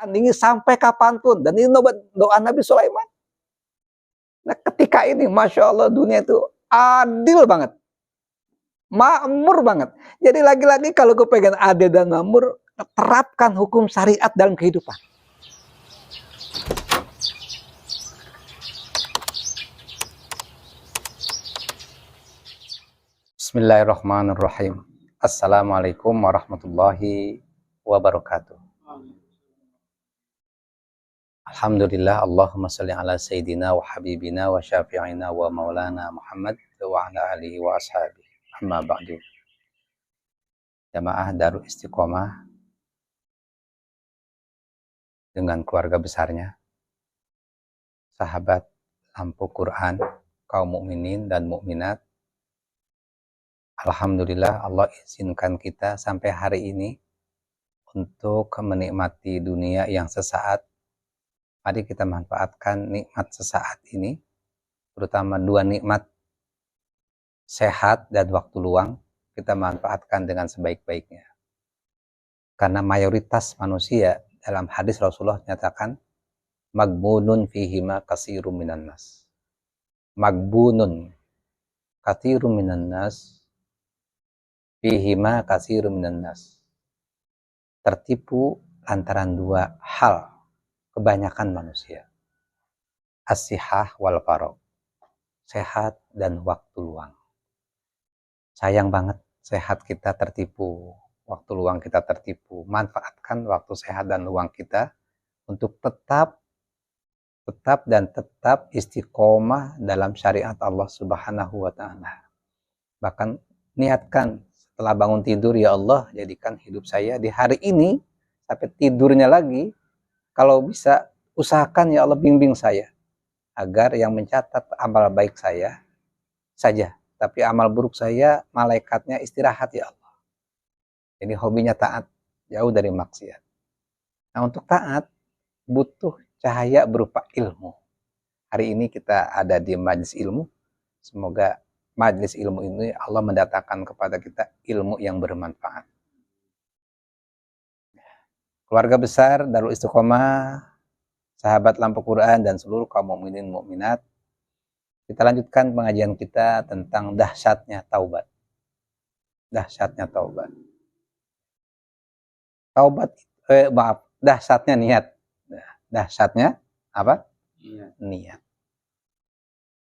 tandingi sampai kapanpun. Dan ini doa Nabi Sulaiman. Nah ketika ini Masya Allah dunia itu adil banget. Makmur banget. Jadi lagi-lagi kalau gue pengen adil dan makmur, terapkan hukum syariat dalam kehidupan. Bismillahirrahmanirrahim. Assalamualaikum warahmatullahi wabarakatuh. Alhamdulillah, Allahumma salli ala sayyidina wa habibina wa syafi'ina wa maulana Muhammad wa ala alihi wa ashabihi. Amma ba'du. Jamaah Darul Istiqomah dengan keluarga besarnya, sahabat lampu Quran, kaum mukminin dan mukminat. Alhamdulillah Allah izinkan kita sampai hari ini untuk menikmati dunia yang sesaat. Mari kita manfaatkan nikmat sesaat ini, terutama dua nikmat, sehat dan waktu luang, kita manfaatkan dengan sebaik-baiknya. Karena mayoritas manusia, dalam hadis Rasulullah nyatakan, magbunun fihima katsirun minan nas. Magbunun katsirun minan nas. Fihima katsirun minan nas. Tertipu lantaran dua hal kebanyakan manusia. As-sihah wal faragh. Sehat dan waktu luang. Sayang banget sehat kita tertipu, waktu luang kita tertipu. Manfaatkan waktu sehat dan luang kita untuk tetap istiqomah dalam syariat Allah Subhanahu wa taala. Bahkan niatkan setelah bangun tidur, ya Allah, jadikan hidup saya di hari ini sampai tidurnya lagi, kalau bisa usahakan ya Allah bimbing saya agar yang mencatat amal baik saya saja, tapi amal buruk saya malaikatnya istirahat ya Allah. Jadi hobinya taat, jauh dari maksiat. Nah untuk taat butuh cahaya berupa ilmu. Hari ini kita ada di majelis ilmu, semoga majelis ilmu ini Allah mendatangkan kepada kita ilmu yang bermanfaat. Keluarga besar Darul Istiqomah, sahabat lampu Quran dan seluruh kaum mukminin mukminat, kita lanjutkan pengajian kita tentang dahsyatnya taubat. Dahsyatnya taubat. Dahsyatnya niat. Dahsyatnya apa? Niat.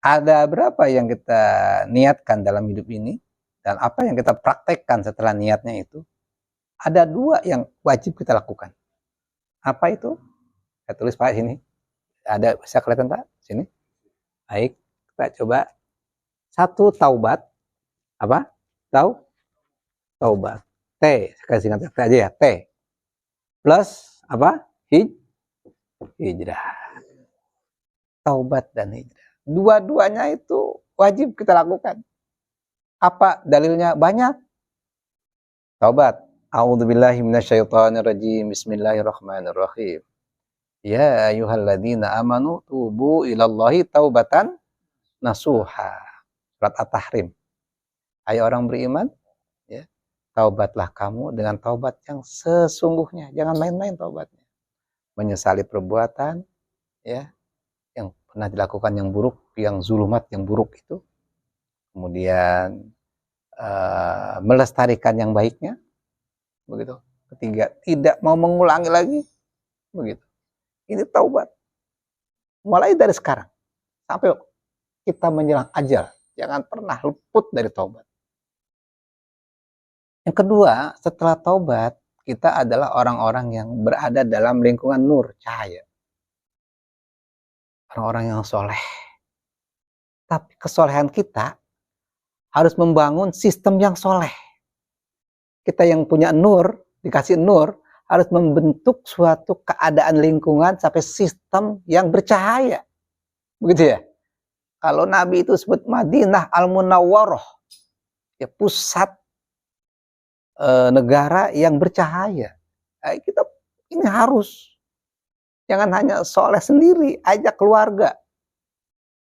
Ada berapa yang kita niatkan dalam hidup ini dan apa yang kita praktekkan setelah niatnya itu? Ada dua yang wajib kita lakukan. Apa itu? Saya tulis Pak sini. Ada, bisa kelihatan Pak? Sini. Baik, kita coba. Satu, taubat. Apa? Taubat. T, saya singkat T aja ya. T. Plus apa? Hijrah. Taubat dan hijrah. Dua-duanya itu wajib kita lakukan. Apa dalilnya? Banyak. Taubat. A'udzubillahi minasyaitonirrajim. Bismillahirrahmanirrahim. Ya ayyuhalladzina amanu tubu ilallahi taubatan nasuha. Surat At-Tahrim. Hai orang beriman, ya, taubatlah kamu dengan taubat yang sesungguhnya. Jangan main-main taubatnya. Menyesali perbuatan, ya, yang pernah dilakukan yang buruk, yang zulumat, yang buruk itu. Kemudian melestarikan yang baiknya. Begitu. Ketiga, tidak mau mengulangi lagi. Begitu. Ini taubat. Mulai dari sekarang sampai kita menjelang ajal, jangan pernah luput dari taubat. Yang kedua, setelah taubat, kita adalah orang-orang yang berada dalam lingkungan nur, cahaya. Orang-orang yang soleh. Tapi kesolehan kita harus membangun sistem yang soleh. Kita yang punya nur, dikasih nur, harus membentuk suatu keadaan lingkungan sampai sistem yang bercahaya. Begitu ya? Kalau Nabi itu sebut Madinah Al-Munawwarah, ya pusat negara yang bercahaya. Kita ini harus. Jangan hanya soleh sendiri, ajak keluarga.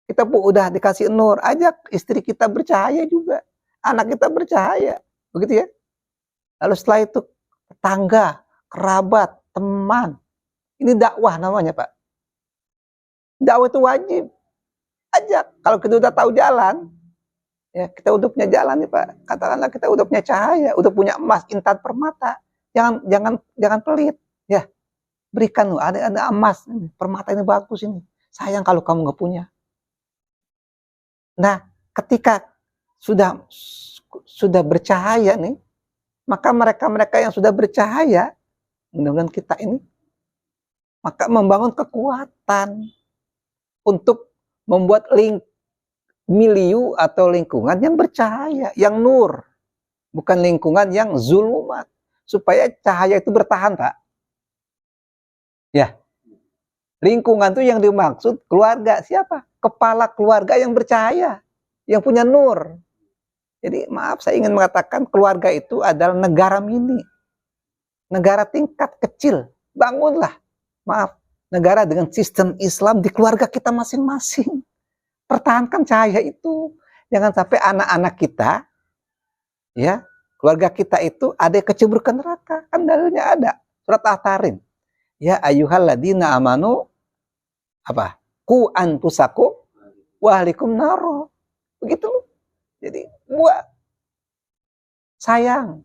Kita pun udah dikasih nur, ajak istri kita bercahaya juga. Anak kita bercahaya. Begitu ya? Lalu setelah itu tetangga, kerabat, teman. Ini dakwah namanya, Pak. Dakwah itu wajib. Ajak. Kalau kita udah tahu jalan, ya kita udah punya jalan nih, Pak. Katakanlah kita udah punya cahaya, udah punya emas, intan permata. Jangan pelit. Ya, berikan loh. Ada emas, permata ini bagus ini. Sayang kalau kamu nggak punya. Nah, ketika sudah bercahaya nih, maka mereka yang sudah bercahaya, mudah-mudahan kita ini, maka membangun kekuatan untuk membuat milieu atau lingkungan yang bercahaya, yang nur, bukan lingkungan yang zulumat, supaya cahaya itu bertahan, Pak. Ya, lingkungan itu yang dimaksud keluarga siapa? Kepala keluarga yang bercahaya, yang punya nur. Jadi maaf, saya ingin mengatakan keluarga itu adalah negara mini, negara tingkat kecil. Bangunlah, maaf, negara dengan sistem Islam di keluarga kita masing-masing. Pertahankan cahaya itu. Jangan sampai anak-anak kita, ya, keluarga kita itu ada yang kecebur ke neraka. Kan dalilnya ada. Surat At-Tahrim. Ya ayyuhalladzina amanu apa? Qu anfusakum wa ahlikum naro. Begitu. Jadi buat sayang.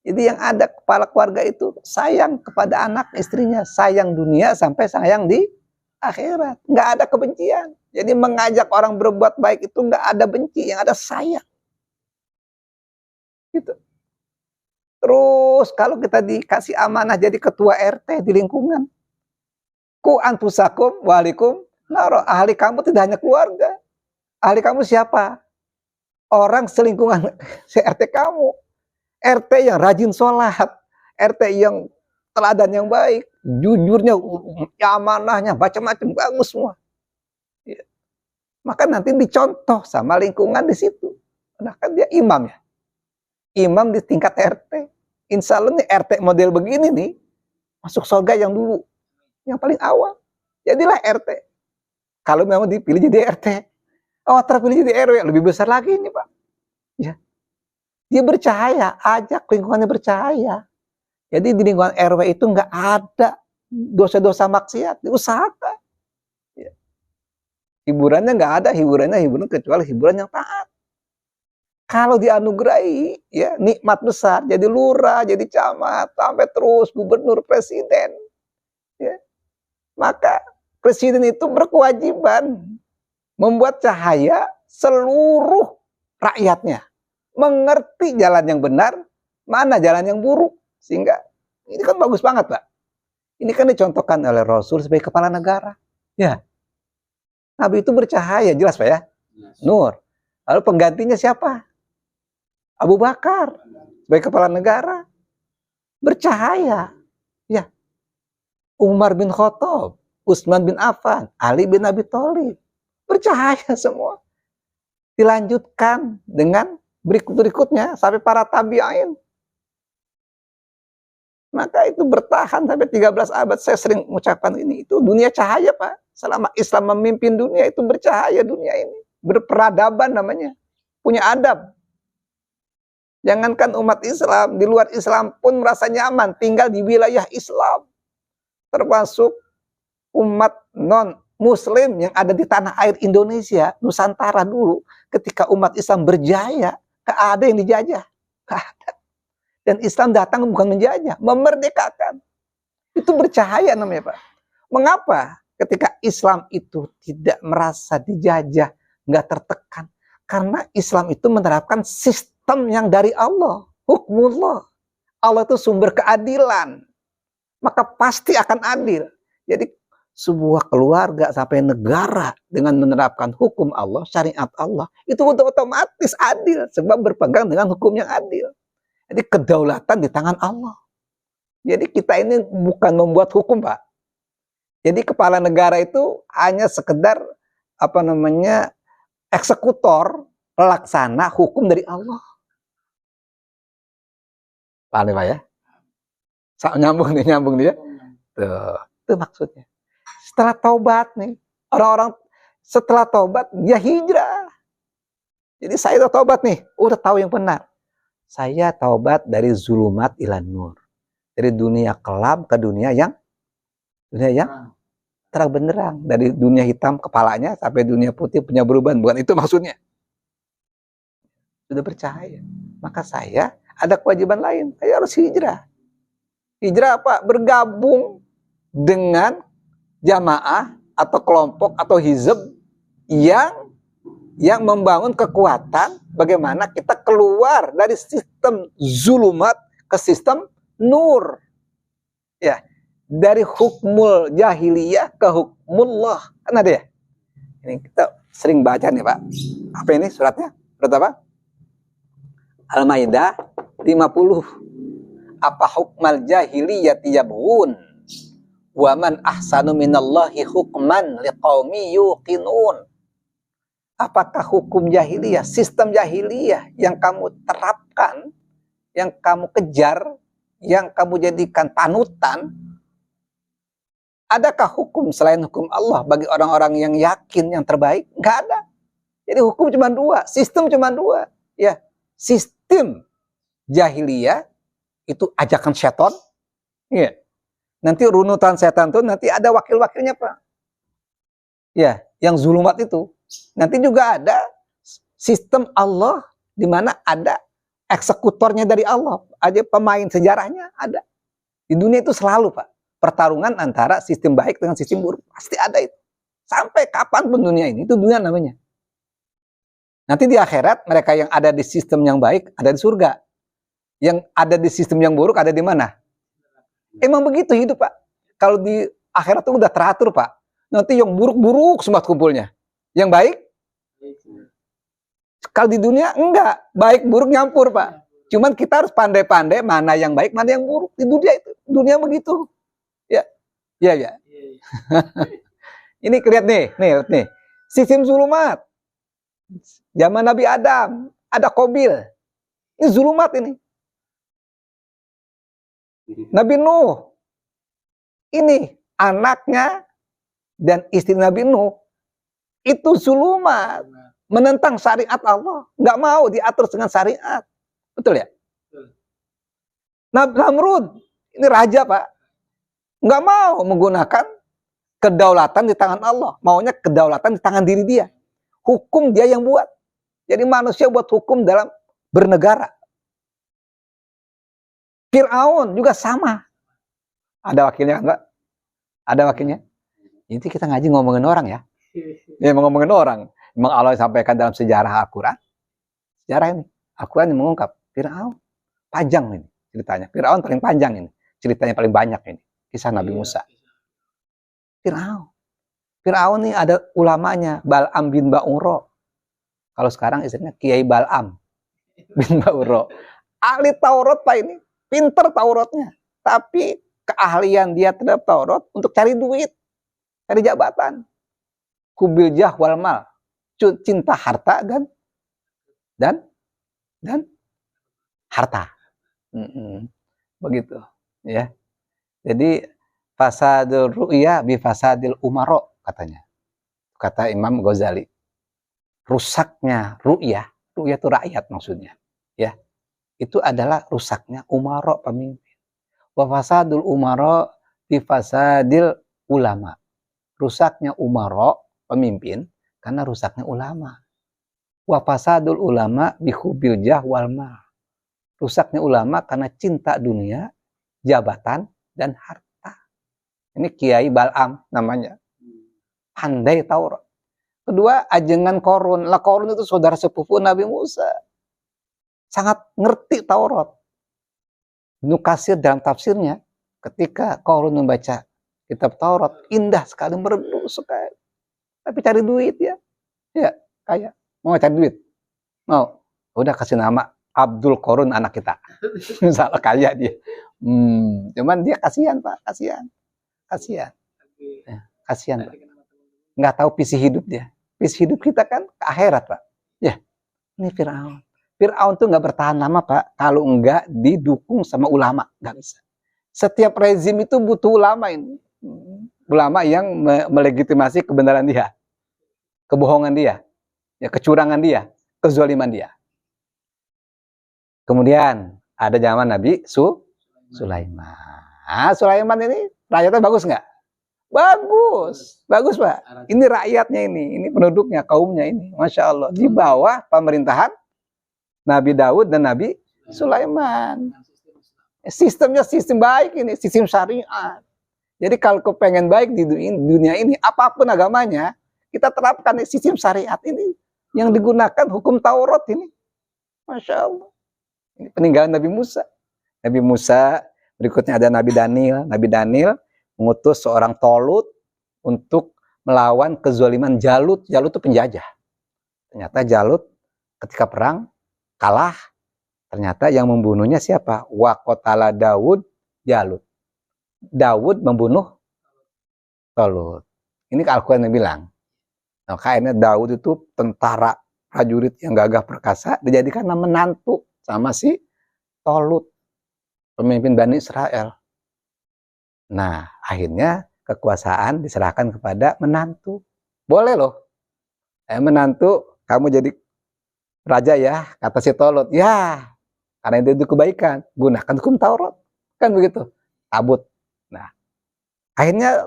Jadi yang ada kepala keluarga itu sayang kepada anak istrinya, sayang dunia sampai sayang di akhirat. Nggak ada kebencian. Jadi mengajak orang berbuat baik itu nggak ada benci, yang ada sayang. Gitu. Terus kalau kita dikasih amanah jadi ketua RT di lingkungan, ku anfusakum walikum naro, ahli kamu tidak hanya keluarga. Ahli kamu siapa? Orang selingkungan RT kamu. RT yang rajin sholat, RT yang teladan yang baik, jujurnya, amanahnya, macam-macam, bagus semua. Ya. Maka nanti dicontoh sama lingkungan di situ. Nah kan dia imam ya. Imam di tingkat RT. Insya Allah nih RT model begini nih, masuk surga yang dulu. Yang paling awal. Jadilah RT. Kalau memang dipilih jadi RT. Oh, terpilih jadi RW, lebih besar lagi ini, Pak. Ya. Dia bercahaya, ajak lingkungannya bercahaya. Jadi di lingkungan RW itu nggak ada dosa-dosa maksiat, diusahakan. Ya. Hiburannya nggak ada, hiburan kecuali hiburan yang taat. Kalau dianugerahi, ya nikmat besar, jadi lurah, jadi camat, sampai terus gubernur, presiden. Ya. Maka presiden itu berkewajiban membuat cahaya seluruh rakyatnya. Mengerti jalan yang benar, mana jalan yang buruk. Sehingga ini kan bagus banget, Pak. Ini kan dicontohkan oleh Rasul sebagai kepala negara. Ya. Nabi itu bercahaya, jelas Pak ya? Nur. Lalu penggantinya siapa? Abu Bakar sebagai kepala negara. Bercahaya. Ya. Umar bin Khattab, Utsman bin Affan, Ali bin Abi Thalib. Bercahaya semua. Dilanjutkan dengan berikutnya sampai para tabi'in. Maka itu bertahan sampai 13 abad. Saya sering mengucapkan ini. Itu dunia cahaya, Pak. Selama Islam memimpin dunia, itu bercahaya dunia ini. Berperadaban namanya. Punya adab. Jangankan umat Islam, di luar Islam pun merasa nyaman tinggal di wilayah Islam. Termasuk umat non-Muslim yang ada di tanah air Indonesia, Nusantara dulu. Ketika umat Islam berjaya, gak ada yang dijajah. Gak ada. Dan Islam datang bukan menjajah, memerdekakan. Itu bercahaya namanya, Pak. Mengapa ketika Islam itu tidak merasa dijajah, nggak tertekan? Karena Islam itu menerapkan sistem yang dari Allah. Hukmullah. Allah itu sumber keadilan. Maka pasti akan adil. Jadi sebuah keluarga sampai negara dengan menerapkan hukum Allah, syariat Allah, itu udah otomatis adil. Sebab berpegang dengan hukum yang adil. Jadi kedaulatan di tangan Allah. Jadi kita ini bukan membuat hukum, Pak. Jadi kepala negara itu hanya sekedar eksekutor, pelaksana hukum dari Allah. Paham Pak ya? Nyambung nih ya. Itu maksudnya. Setelah taubat nih, orang-orang setelah taubat dia hijrah. Jadi saya udah taubat nih, udah tahu yang benar. Saya taubat dari zulumat ila nur. Dari dunia kelam ke dunia yang Dunia yang terang benderang. Dari dunia hitam kepalanya sampai dunia putih punya beruban. Bukan itu maksudnya. Sudah bercahaya. Maka saya ada kewajiban lain. Saya harus hijrah. Hijrah apa? Bergabung dengan jamaah atau kelompok atau hizb yang membangun kekuatan bagaimana kita keluar dari sistem zulumat ke sistem nur. Ya, dari hukmul jahiliyah ke hukmullah. Kan ada ya? Ini kita sering baca nih, Pak. Apa ini suratnya? Surat apa? Al-Maidah 50. Apa hukmal jahiliyati yabghun? Wa man ahsanu minallahi hukman liqaumi yuqinun. Apakah hukum jahiliyah, sistem jahiliyah yang kamu terapkan, yang kamu kejar, yang kamu jadikan panutan, adakah hukum selain hukum Allah bagi orang-orang yang yakin, yang terbaik? Nggak ada. Jadi hukum cuma dua, sistem cuma dua. Ya, sistem jahiliyah itu ajakan setan. Ya. Nanti runutan setan itu nanti ada wakil-wakilnya, Pak. Ya, yang zulumat itu. Nanti juga ada sistem Allah di mana ada eksekutornya dari Allah. Aja pemain sejarahnya ada. Di dunia itu selalu, Pak. Pertarungan antara sistem baik dengan sistem buruk. Pasti ada itu. Sampai kapanpun dunia ini, itu dunia namanya. Nanti di akhirat, mereka yang ada di sistem yang baik, ada di surga. Yang ada di sistem yang buruk, ada di mana? Emang begitu hidup, Pak. Kalau di akhirat itu udah teratur, Pak. Nanti yang buruk-buruk semua kumpulnya. Yang baik? Kalau di dunia, enggak. Baik, buruk nyampur, Pak. Cuman kita harus pandai-pandai mana yang baik, mana yang buruk. Di dunia itu. Dunia begitu. Ya. Ya. Ini lihat nih. Sistem zulumat. Zaman Nabi Adam. Ada Qabil. Ini zulumat ini. Nabi Nuh. Ini anaknya dan istri Nabi Nuh. Itu zulumat. Menentang syariat Allah. Nggak mau diatur dengan syariat. Betul ya? Namrud. Ini raja, Pak. Nggak mau menggunakan kedaulatan di tangan Allah. Maunya kedaulatan di tangan diri dia. Hukum dia yang buat. Jadi manusia buat hukum dalam bernegara. Fir'aun juga sama. Ada wakilnya enggak? Ada wakilnya? Ini kita ngaji ngomongin orang ya. Ya ngomongin orang. Memang Allah sampaikan dalam sejarah Al-Quran. Sejarah ini. Al-Quran yang mengungkap. Fir'aun. Panjang ini ceritanya. Fir'aun paling panjang ini. Ceritanya paling banyak ini. Kisah Nabi Musa. Fir'aun ini ada ulamanya. Bal'am bin Ba'uro. Kalau sekarang istrinya Kiai Bal'am bin Ba'uro. Ahli Taurat, Pak ini. Pinter Tauratnya. Tapi keahlian dia terhadap Taurat untuk cari duit. Cari jabatan. Kubil jah wal mal. Cinta harta dan harta. Begitu. Ya. Jadi fasadul ru'ya bi fasadil umaro katanya. Kata Imam Ghazali. Rusaknya ru'ya itu rakyat maksudnya. Ya. Itu adalah rusaknya umaro pemimpin. Wa fasadul umaro bi fasadil ulama. Rusaknya umaro pemimpin karena rusaknya ulama. Wa fasadul ulama bi hubil jah wal mal. Rusaknya ulama karena cinta dunia, jabatan dan harta. Ini Kiai Bal'am namanya. Pandai Taurat. Kedua, ajengan Korun. Lah Korun itu saudara sepupu Nabi Musa. Sangat ngerti Taurat. Ibnu Katsir dalam tafsirnya, ketika Korun membaca kitab Taurat, indah sekali, merdu sekali. Tapi cari duit ya. Ya, kaya. Mau cari duit? Mau. Udah kasih nama Abdul Korun anak kita. Misalnya kaya dia. Cuman dia kasihan, Pak. Kasihan. Ya, kasihan, Pak. Nggak tahu visi hidup dia. Visi hidup kita kan ke akhirat, Pak. Ya, ini Fir'aun. Fir'aun tuh nggak bertahan lama, Pak, kalau nggak didukung sama ulama. Nggak bisa. Setiap rezim itu butuh ulama ini. Ulama yang melegitimasi kebenaran dia. Kebohongan dia. Ya, kecurangan dia. Kezaliman dia. Kemudian ada zaman Nabi Sulaiman. Sulaiman ini rakyatnya bagus nggak? Bagus, bagus Pak. Ini rakyatnya ini penduduknya, kaumnya ini, Masya Allah. Di bawah pemerintahan Nabi Daud dan Nabi Sulaiman. Sistemnya sistem baik ini, sistem syariat. Jadi kalau kepengen baik di dunia ini, apapun agamanya, kita terapkan sistem syariat ini. Yang digunakan hukum Taurat ini. Masya Allah. Ini peninggalan Nabi Musa. Nabi Musa, berikutnya ada Nabi Daniel. Nabi Daniel mengutus seorang Tolut untuk melawan kezaliman Jalut. Jalut itu penjajah. Ternyata Jalut ketika perang kalah. Ternyata yang membunuhnya siapa? Wa qatala Daud Jalut. Daud membunuh Tolut. Ini Al-Quran yang bilang. Nah, kayaknya Daud itu tentara prajurit yang gagah perkasa dijadikan menantu sama si Tolut, pemimpin Bani Israel. Nah, akhirnya kekuasaan diserahkan kepada menantu. Boleh loh. Menantu, kamu jadi raja ya, kata si Tolut. Ya, karena itu kebaikan. Gunakan hukum Taurat. Kan begitu. Tabut. Nah, akhirnya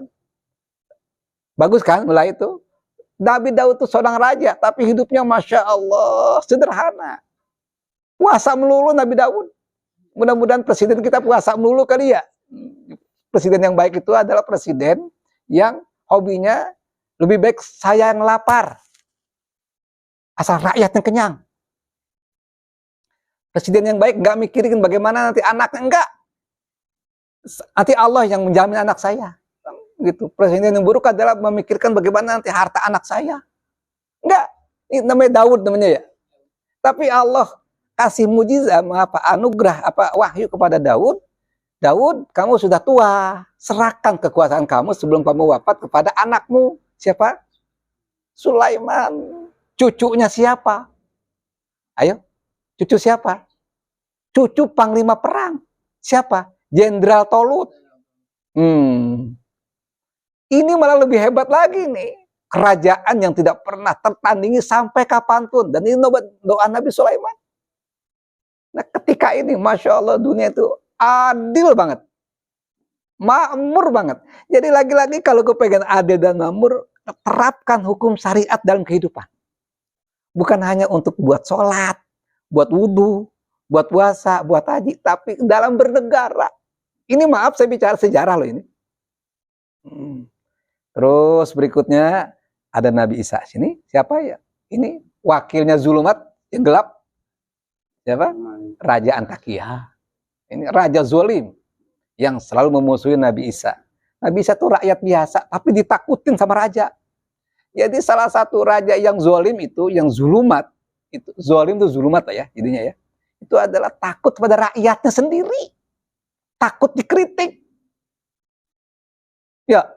bagus kan mulai itu. Nabi Daud itu seorang raja, tapi hidupnya Masya Allah, sederhana. Puasa melulu Nabi Daud. Mudah-mudahan presiden kita puasa melulu kali ya. Presiden yang baik itu adalah presiden yang hobinya lebih baik saya yang lapar. Asal rakyatnya kenyang. Presiden yang baik nggak mikirin bagaimana nanti anaknya, enggak. Nanti Allah yang menjamin anak saya. Gitu. Presiden yang buruk adalah memikirkan bagaimana nanti harta anak saya. Enggak. Ini namanya Daud namanya ya. Tapi Allah kasih mujizat, anugerah, wahyu kepada Daud. Daud, kamu sudah tua, serahkan kekuasaan kamu sebelum kamu wafat kepada anakmu. Siapa? Sulaiman. Cucunya siapa? Ayo, cucu siapa? Cucu panglima perang. Siapa? Jenderal Tolut. Ini malah lebih hebat lagi nih. Kerajaan yang tidak pernah tertandingi sampai kapanpun. Dan ini doa Nabi Sulaiman. Nah ketika ini, Masya Allah, dunia itu adil banget. Makmur banget. Jadi lagi-lagi kalau kepengen adil dan makmur, terapkan hukum syariat dalam kehidupan. Bukan hanya untuk buat sholat, buat wudhu, buat puasa, buat haji, tapi dalam bernegara. Ini maaf saya bicara sejarah loh ini. Terus berikutnya ada Nabi Isa sini. Siapa ya? Ini wakilnya Zulumat yang gelap. Siapa? Raja Antakya. Ini raja zalim yang selalu memusuhi Nabi Isa. Nabi Isa itu rakyat biasa, tapi ditakutin sama raja. Jadi salah satu raja yang zalim itu, yang zulumat, itu zalim itu zulumat ya, jadinya ya. Itu adalah takut pada rakyatnya sendiri. Takut dikritik. Ya.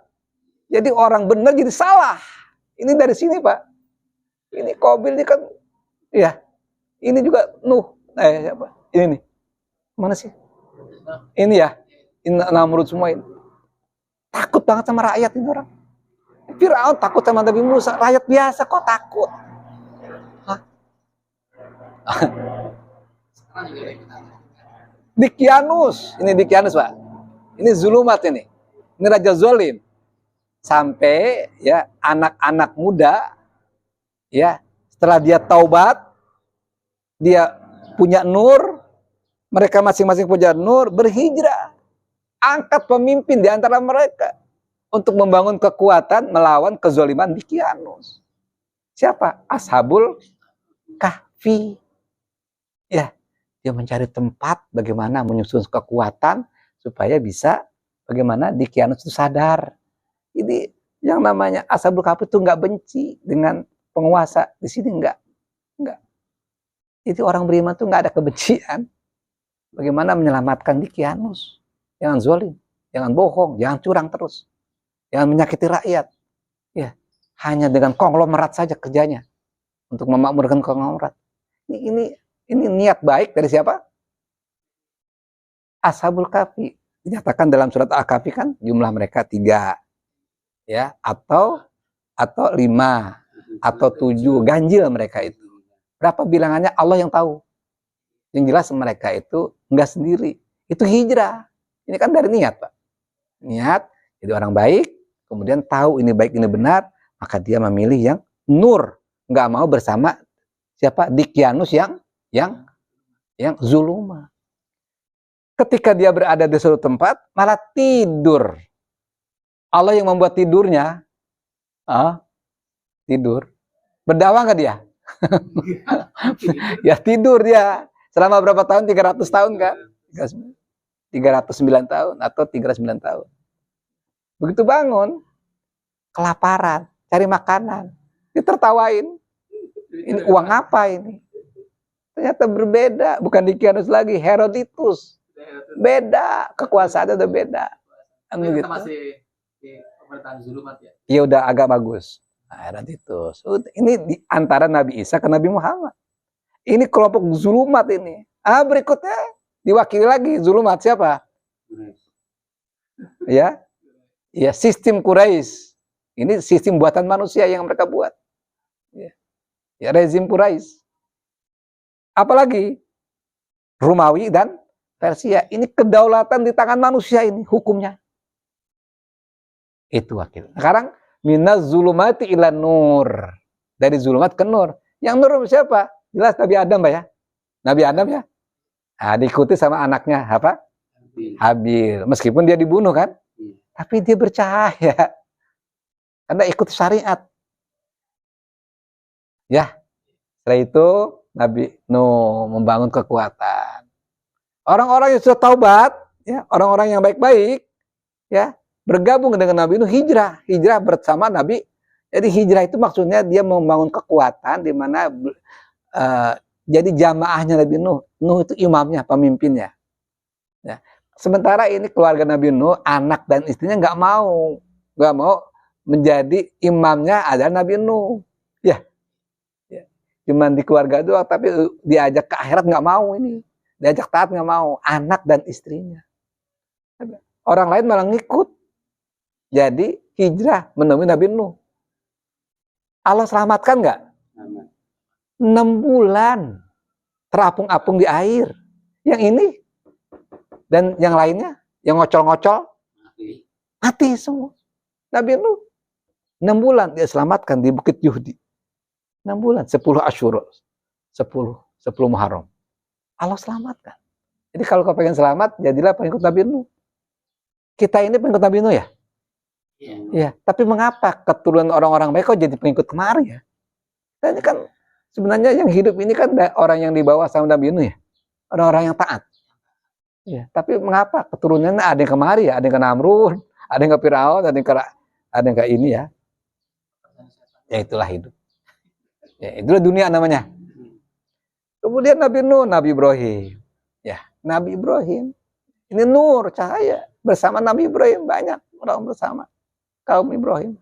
Jadi orang benar jadi salah. Ini dari sini Pak. Ini Qabil ini kan, ya. Ini juga Nuh. Siapa? Ini nih. Mana sih? Ini ya. Ini Namrud semua ini. Takut banget sama rakyat ini orang. Firaun takut sama Nabi Musa. Rakyat biasa kok takut. Hah? Dikyanus. Ini Dikyanus Pak. Ini zulumat ini. Ini raja zalim. Sampai ya anak-anak muda ya setelah dia taubat, dia punya nur, mereka masing-masing punya nur, berhijrah, angkat pemimpin di antara mereka untuk membangun kekuatan melawan kezaliman Dikyanus. Siapa? Ashabul Kahfi. Ya, dia mencari tempat bagaimana menyusun kekuatan supaya bisa bagaimana Dikyanus itu sadar. Jadi yang namanya Ashabul Kahfi itu nggak benci dengan penguasa. Di sini nggak. Jadi orang beriman itu nggak ada kebencian. Bagaimana menyelamatkan Dikyanus. Jangan zalim, jangan bohong, jangan curang terus. Jangan menyakiti rakyat. Ya, hanya dengan konglomerat saja kerjanya. Untuk memakmurkan konglomerat. Ini niat baik dari siapa? Ashabul Kahfi. Dinyatakan dalam surat Al-Kahfi kan jumlah mereka 3. Ya, atau 5 atau 7, ganjil mereka itu. Berapa bilangannya Allah yang tahu. Yang jelas mereka itu enggak sendiri. Itu hijrah. Ini kan dari niat, Pak. Niat jadi orang baik, kemudian tahu ini baik ini benar, maka dia memilih yang nur, nggak mau bersama siapa Dikyanus yang zuluma. Ketika dia berada di suatu tempat malah tidur. Allah yang membuat tidurnya, tidur. Berdakwah nggak dia? Ya tidur dia. Selama berapa tahun? 300 tahun kan? 309 tahun atau 309 tahun. Begitu bangun, kelaparan, cari makanan, ditertawain. Ini uang apa ini? Ternyata berbeda, bukan Dikyanus lagi, Herodotus. Beda, kekuasaannya udah beda. Kita masih di pemerintahan Zulumat ya? Ya udah agak bagus. Nah, Herodotus. Ini di antara Nabi Isa ke Nabi Muhammad. Ini kelompok Zulumat ini. Berikutnya diwakili lagi Zulumat siapa? Ya, sistem Quraisy. Ini sistem buatan manusia yang mereka buat. Ya, rezim Quraisy. Apalagi Romawi dan Persia. Ini kedaulatan di tangan manusia ini hukumnya. Itu wakil. Sekarang minaz zulumati ila nur. Dari zulumat ke nur. Yang nur siapa? Jelas Nabi Adam ya. Nabi Adam ya. Nah, diikuti sama anaknya apa? Habil. Meskipun dia dibunuh kan? Tapi dia bercahaya. Karena ikut syariat. Ya. Setelah itu Nabi Nuh membangun kekuatan. Orang-orang yang sudah taubat, ya, orang-orang yang baik-baik, ya, bergabung dengan Nabi Nuh hijrah bersama Nabi. Jadi hijrah itu maksudnya dia membangun kekuatan di mana jadi jamaahnya Nabi Nuh. Nuh itu imamnya, pemimpinnya. Ya. Sementara ini keluarga Nabi Nuh, anak dan istrinya nggak mau menjadi imamnya adalah Nabi Nuh. Ya. Cuman di keluarga doang, tapi diajak ke akhirat nggak mau ini. Diajak taat nggak mau. Anak dan istrinya. Orang lain malah ngikut. Jadi hijrah menemui Nabi Nuh. Allah selamatkan nggak? 6 bulan. Terapung-apung di air. Yang ini. Dan yang lainnya. Yang ngocol-ngocol. Mati semua. Nabi Nuh. 6 bulan dia selamatkan di Bukit Yuhdi. 6 bulan, 10 Asyura, 10 Muharram. Allah selamatkan. Jadi kalau kau pengen selamat, jadilah pengikut Nabi Nuh. Kita ini pengikut Nabi Nuh ya? Iya. Tapi mengapa keturunan orang-orang baik kok jadi pengikut kemari ya? Dan ini kan sebenarnya yang hidup ini kan orang yang dibawa sama Nabi Nuh ya? Orang-orang yang taat. Ya. Tapi mengapa keturunannya ada yang kemari ya? Ada yang ke Namrud, ada yang ke Firaun, ada yang ke ini ya? Ya itulah hidup. Ya, itulah dunia namanya. Kemudian Nabi Nuh, Nabi Ibrahim. Ya, Nabi Ibrahim. Ini nur, cahaya. Bersama Nabi Ibrahim banyak orang bersama. Kaum Ibrahim.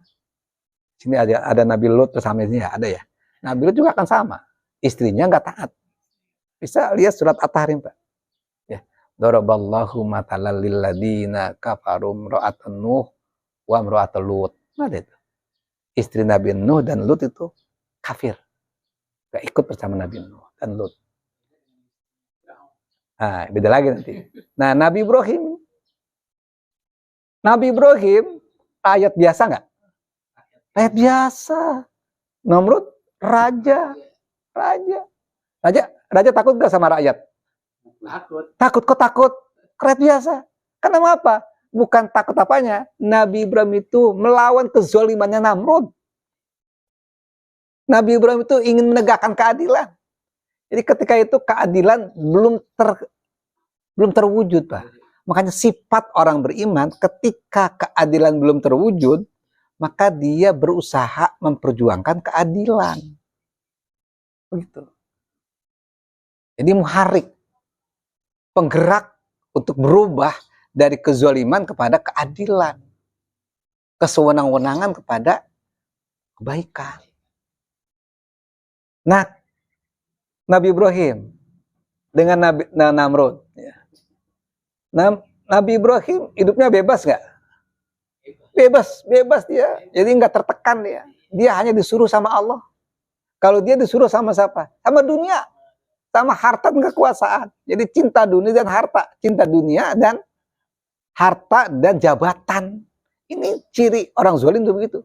Sini ada Nabi Lut bersama ini ya, ada ya. Nabi Lut juga akan sama. Istrinya nggak taat. Bisa lihat surat At-Tahrim, Pak. Ya. Daraballahu matalal lil ladina kafarum ra'atan Nuh wa imra'atul Lut. Ada itu. Istri Nabi Nuh dan Lut itu kafir. Gak ikut bersama Nabi Nuh dan Lut. Nah, beda lagi nanti. Nah, Nabi Ibrahim rakyat biasa nggak? Rakyat biasa. Namrud raja. Raja takut nggak sama rakyat? Takut. Kok takut? Rakyat biasa. Karena apa? Bukan takut apanya. Nabi Ibrahim itu melawan kezalimannya Namrud. Nabi Ibrahim itu ingin menegakkan keadilan. Jadi ketika itu keadilan belum terwujud, Pak. Makanya sifat orang beriman ketika keadilan belum terwujud, maka dia berusaha memperjuangkan keadilan. Begitu. Jadi muharik, penggerak untuk berubah dari kezaliman kepada keadilan. Kesewenang-wenangan kepada kebaikan. Nah, Nabi Ibrahim dengan Nabi Namrud. Nabi Ibrahim hidupnya bebas nggak? Bebas dia. Jadi nggak tertekan dia. Dia hanya disuruh sama Allah. Kalau dia disuruh sama siapa? Sama dunia, sama harta dan kekuasaan. Jadi cinta dunia dan harta, cinta dunia dan harta dan jabatan. Ini ciri orang zalim tuh begitu.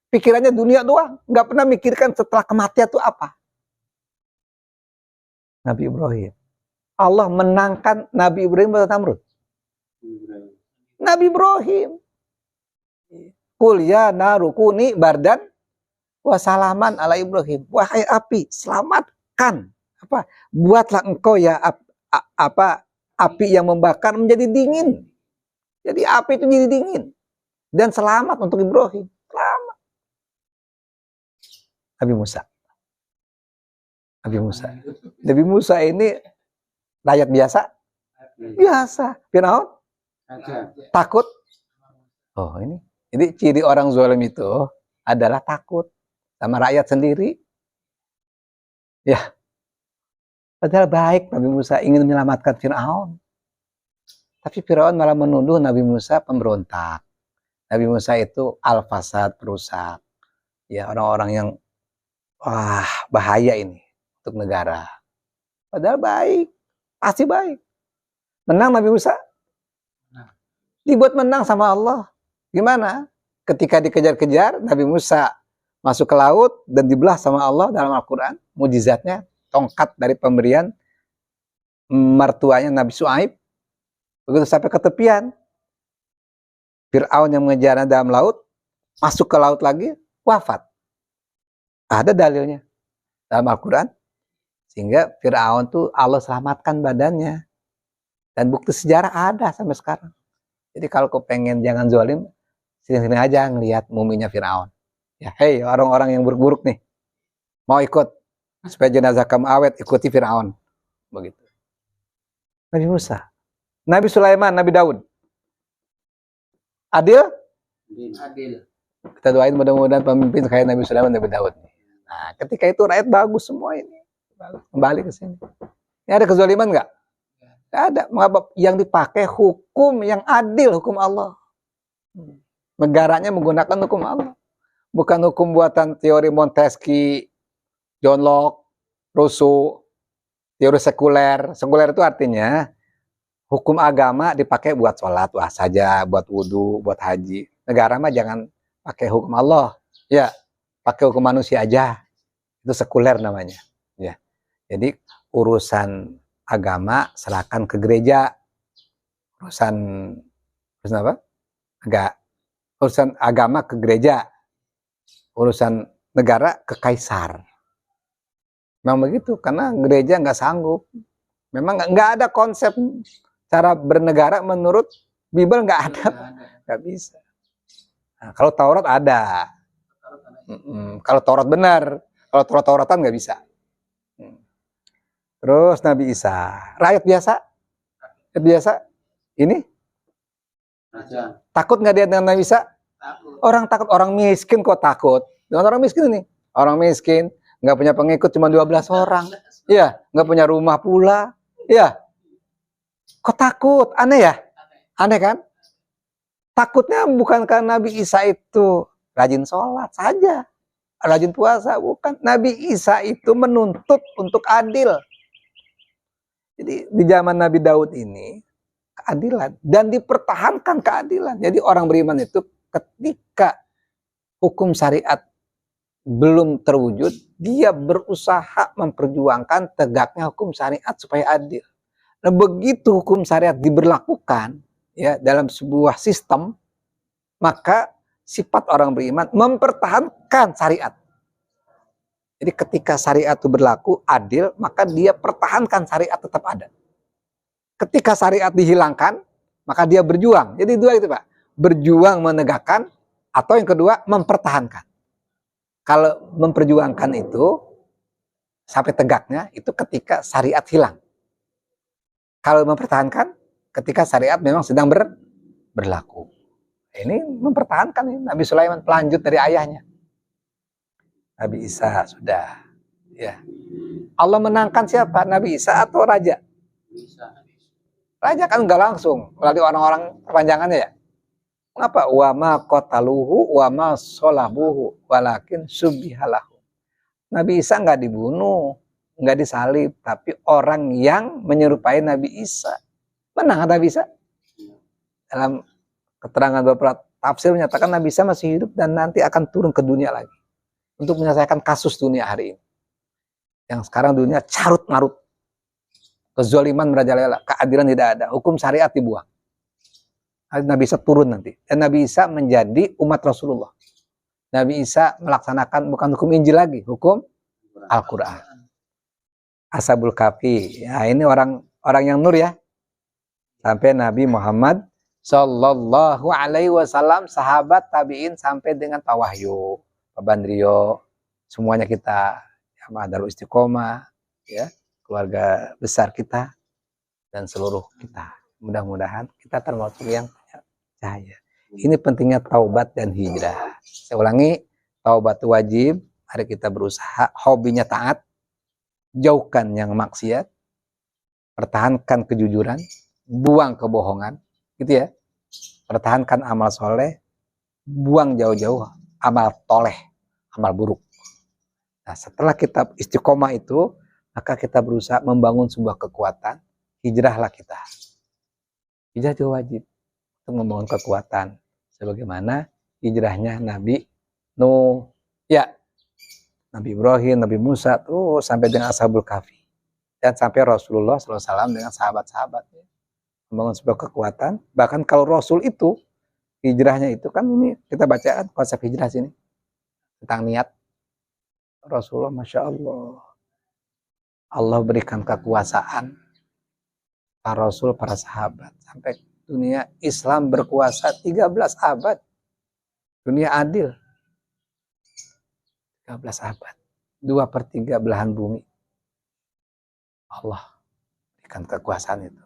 Pikirannya dunia doang, nggak pernah mikirkan setelah kematian itu apa. Nabi Ibrahim. Allah menangkan Nabi Ibrahim pada Namrud. Nabi Ibrahim. Qul ya naru kuni bardan wa salaman ala Ibrahim. Wahai api, selamatkan. Buatlah engkau ya api yang membakar menjadi dingin. Jadi api itu jadi dingin. Dan selamat untuk Ibrahim. Selamat. Nabi Musa. Nabi Musa ini rakyat biasa. Biasa. Firaun takut. Oh ini. Jadi ciri orang zalim itu adalah takut sama rakyat sendiri. Ya. Padahal baik Nabi Musa ingin menyelamatkan Firaun. Tapi Firaun malah menuduh Nabi Musa pemberontak. Nabi Musa itu al-fasad, perusak. Ya, orang-orang yang bahaya ini untuk negara. Padahal baik, pasti baik. Menang Nabi Musa? Dibuat menang sama Allah. Gimana? Ketika dikejar-kejar, Nabi Musa masuk ke laut dan dibelah sama Allah dalam Al-Quran. Mujizatnya, tongkat dari pemberian mertuanya Nabi Syuaib. Begitu sampai ke tepian, Fir'aun yang mengejarnya dalam laut, masuk ke laut lagi, wafat. Ada dalilnya dalam Al-Quran. Sehingga Fir'aun tuh Allah selamatkan badannya. Dan bukti sejarah ada sampai sekarang. Jadi kalau kau pengen jangan zalim, sering-sering aja ngelihat muminya Fir'aun. Ya, hei orang-orang yang buruk-buruk nih, mau ikut supaya jenazah kamu awet, ikuti Fir'aun. Begitu. Nabi Musa, Nabi Sulaiman, Nabi Daud. Adil? Adil. Kita doain mudah-mudahan pemimpin kayak Nabi Sulaiman, Nabi Daud. Nah, ketika itu rakyat bagus semua ini. Kembali ke sini. Ini ada kezaliman nggak? Nggak ada. Yang dipakai hukum yang adil, hukum Allah. Negaranya menggunakan hukum Allah. Bukan hukum buatan teori Montesquieu, John Locke, Rousseau, teori sekuler. Sekuler itu artinya hukum agama dipakai buat sholat saja, buat wudhu, buat haji. Negara mah jangan pakai hukum Allah. Ya, pakai hukum manusia aja. Itu sekuler namanya. Ya. Jadi urusan agama serahkan ke gereja. Urusan apa? Urusan agama ke gereja. Urusan negara ke kaisar. Memang begitu, karena gereja nggak sanggup. Memang nggak ada konsep cara bernegara menurut Bible, nggak ada, nggak bisa. Nah, kalau Taurat ada. Kalau Taurat benar, kalau Tauratan nggak bisa. Terus Nabi Isa, rakyat biasa, ini takut nggak dia dengan Nabi Isa? Orang takut, orang miskin kok takut. Dengan orang miskin ini, orang miskin nggak punya pengikut cuma 12 orang, ya nggak punya rumah pula, ya kok takut? Aneh ya, aneh kan? Takutnya bukan karena Nabi Isa itu rajin sholat saja, rajin puasa, bukan. Nabi Isa itu menuntut untuk adil. Jadi di zaman Nabi Daud ini keadilan dan dipertahankan keadilan. Jadi orang beriman itu ketika hukum syariat belum terwujud, dia berusaha memperjuangkan tegaknya hukum syariat supaya adil. Nah, begitu hukum syariat diberlakukan ya dalam sebuah sistem, maka sifat orang beriman mempertahankan syariat. Jadi ketika syariat itu berlaku adil, maka dia pertahankan syariat tetap ada. Ketika syariat dihilangkan, maka dia berjuang. Jadi dua itu Pak, berjuang menegakkan, atau yang kedua mempertahankan. Kalau memperjuangkan itu sampai tegaknya itu ketika syariat hilang. Kalau mempertahankan ketika syariat memang sedang berlaku. Ini mempertahankan ini. Nabi Sulaiman pelanjut dari ayahnya. Nabi Isa sudah. Ya. Allah menangkan siapa? Nabi Isa atau raja? Raja kan enggak langsung melalui orang-orang perpanjangannya ya. Mengapa? Wa ma qataluhu wa ma sholabuhu walakin subbihalahu. Nabi Isa enggak dibunuh, enggak disalib, tapi orang yang menyerupai Nabi Isa. Menang Nabi Isa. Dalam keterangan beberapa tafsir menyatakan Nabi Isa masih hidup dan nanti akan turun ke dunia lagi untuk menyelesaikan kasus dunia hari ini. Yang sekarang dunia carut marut, kezaliman merajalela, keadilan tidak ada, hukum syariat dibuang. Nabi Isa turun nanti, dan Nabi Isa menjadi umat Rasulullah. Nabi Isa melaksanakan bukan hukum Injil lagi, hukum Al-Quran. Ashabul Kahfi, ya ini orang yang nur ya. Sampai Nabi Muhammad Sallallahu Alaihi Wasallam, sahabat tabiin sampai dengan Pak Wahyu, Pak Bandrio, semuanya kita, ya Darul Istiqomah, ya keluarga besar kita dan seluruh kita. Mudah-mudahan kita termasuk yang punya cahaya. Ini pentingnya taubat dan hijrah. Saya ulangi, taubat wajib. Mari kita berusaha, hobinya taat, jauhkan yang maksiat, pertahankan kejujuran, buang kebohongan, gitu ya. Pertahankan amal soleh, buang jauh-jauh amal toleh, amal buruk. Nah, setelah kita istiqomah itu, maka kita berusaha membangun sebuah kekuatan, hijrahlah kita. Hijrah juga wajib untuk membangun kekuatan, sebagaimana hijrahnya Nabi Nuh, ya, Nabi Ibrahim, Nabi Musa, tuh sampai dengan Ashabul Kahfi, dan sampai Rasulullah SAW dengan sahabat-sahabatnya. Membangun sebuah kekuatan. Bahkan kalau Rasul itu hijrahnya itu kan ini kita bacaan konsep hijrah sini tentang niat. Rasulullah, Masya Allah, Allah berikan kekuasaan para Rasul, para sahabat, sampai dunia Islam berkuasa 13 abad, dunia adil 13 abad, 2/3 belahan bumi Allah berikan kekuasaan itu.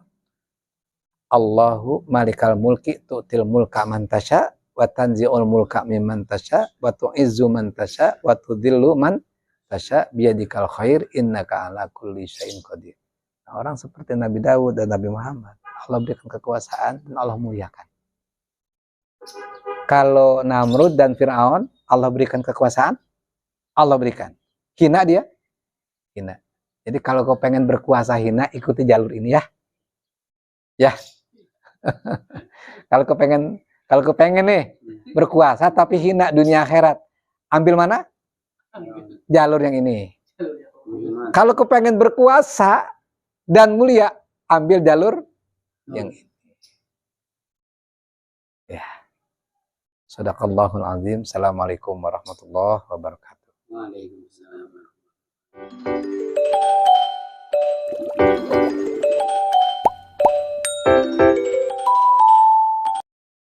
Allahu malikal mulki tu'til mulka man tasya wa tanzi'ul mulka mimman tasya wa tu'izzu man tasya wa tudhillu man tasya biyadikal khair innaka ala kulli syai'in qadir. Nah, orang seperti Nabi Daud dan Nabi Muhammad, Allah berikan kekuasaan dan Allah muliakan. Kalau Namrud dan Fir'aun, Allah berikan kekuasaan, Allah berikan. Hina dia? Hina. Jadi kalau kau pengen berkuasa hina, ikuti jalur ini ya. Ya. Kalau kepengen nih berkuasa tapi hina dunia akhirat, ambil mana? Jalur yang ini. Kalau kepengen berkuasa dan mulia, ambil jalur yang ini. Ya. Shadaqallahul azim. Assalamualaikum warahmatullahi wabarakatuh. Waalaikumsalam.